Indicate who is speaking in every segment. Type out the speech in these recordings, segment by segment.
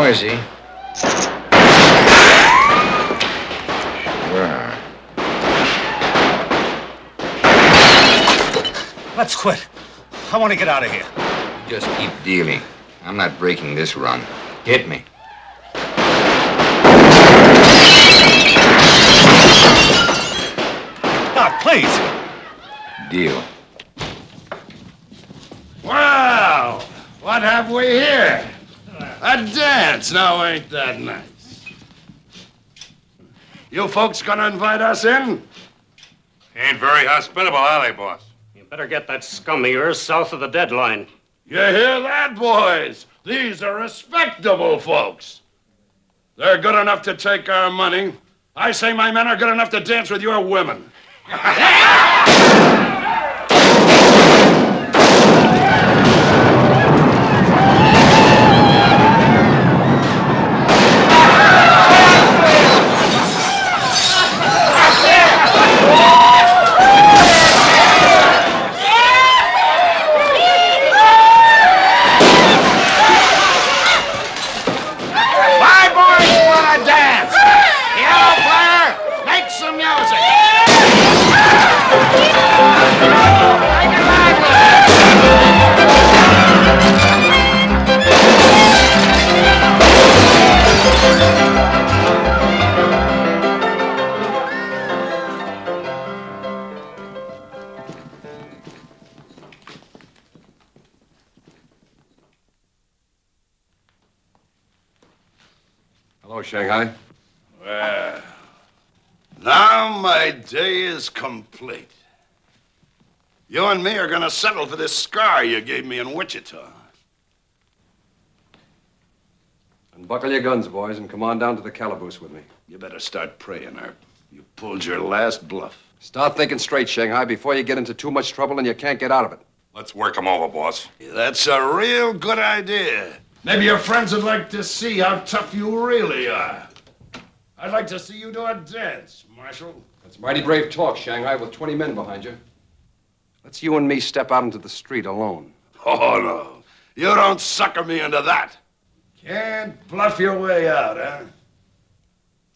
Speaker 1: noisy. Sure.
Speaker 2: Let's quit. I want to get out of here.
Speaker 1: Just keep dealing. I'm not breaking this run. Hit me.
Speaker 2: Doc, please.
Speaker 1: Deal.
Speaker 3: Well, what have we here? A dance. Now, ain't that nice? You folks gonna invite us in?
Speaker 4: Ain't very hospitable, are they, boss?
Speaker 5: You better get that scum of yours south of the deadline.
Speaker 3: You hear that, boys? These are respectable folks. They're good enough to take our money. I say my men are good enough to dance with your women.
Speaker 6: Hello, Shanghai.
Speaker 3: Well, now my day is complete. You and me are gonna settle for this scar you gave me in Wichita.
Speaker 6: Unbuckle your guns, boys, and come on down to the calaboose with me.
Speaker 3: You better start praying, Herb. You pulled your last bluff.
Speaker 6: Start thinking straight, Shanghai, before you get into too much trouble and you can't get out of it.
Speaker 4: Let's work them over, boss.
Speaker 3: That's a real good idea. Maybe your friends would like to see how tough you really are. I'd like to see you do a dance, Marshal.
Speaker 6: That's mighty brave talk, Shanghai, with 20 men behind you. Let's you and me step out into the street alone.
Speaker 3: Oh, no. You don't sucker me into that. Can't bluff your way out, huh?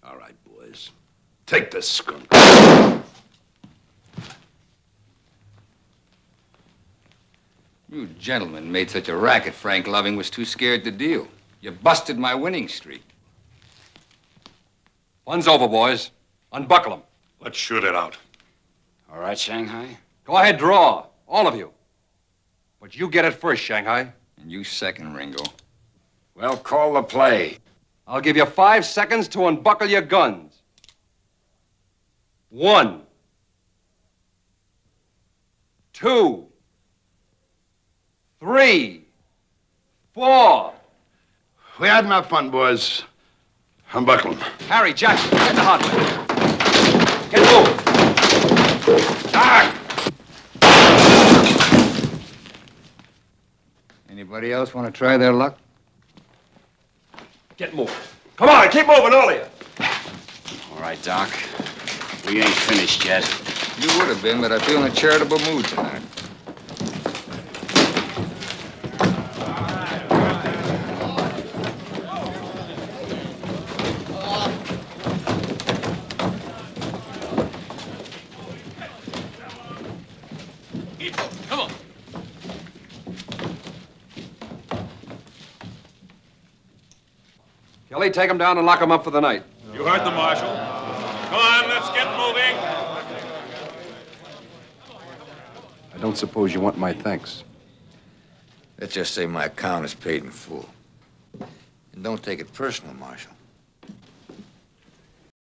Speaker 3: All right, boys. Take this skunk.
Speaker 1: You gentlemen made such a racket, Frank Loving was too scared to deal. You busted my winning streak.
Speaker 6: Fun's over, boys. Unbuckle them.
Speaker 4: Let's shoot it out.
Speaker 1: All right, Shanghai?
Speaker 6: Go ahead, draw. All of you. But you get it first, Shanghai.
Speaker 1: And you second, Ringo.
Speaker 3: Well, call the play.
Speaker 6: I'll give you 5 seconds to unbuckle your guns. 1, 2, 3, 4.
Speaker 3: We had enough fun, boys. Unbuckle them.
Speaker 6: Harry, Jackson, get the hot way. Get moving.
Speaker 3: Doc!
Speaker 1: Anybody else want to try their luck?
Speaker 6: Get moving. Come on, keep moving, all of you.
Speaker 7: All right, Doc. We ain't finished yet.
Speaker 1: You would have been, but I feel in a charitable mood tonight.
Speaker 6: Come on. Kelly, take him down and lock him up for the night.
Speaker 4: You heard the marshal. Come on, let's get moving.
Speaker 6: I don't suppose you want my thanks.
Speaker 1: Let's just say my account is paid in full. And don't take it personal, Marshal.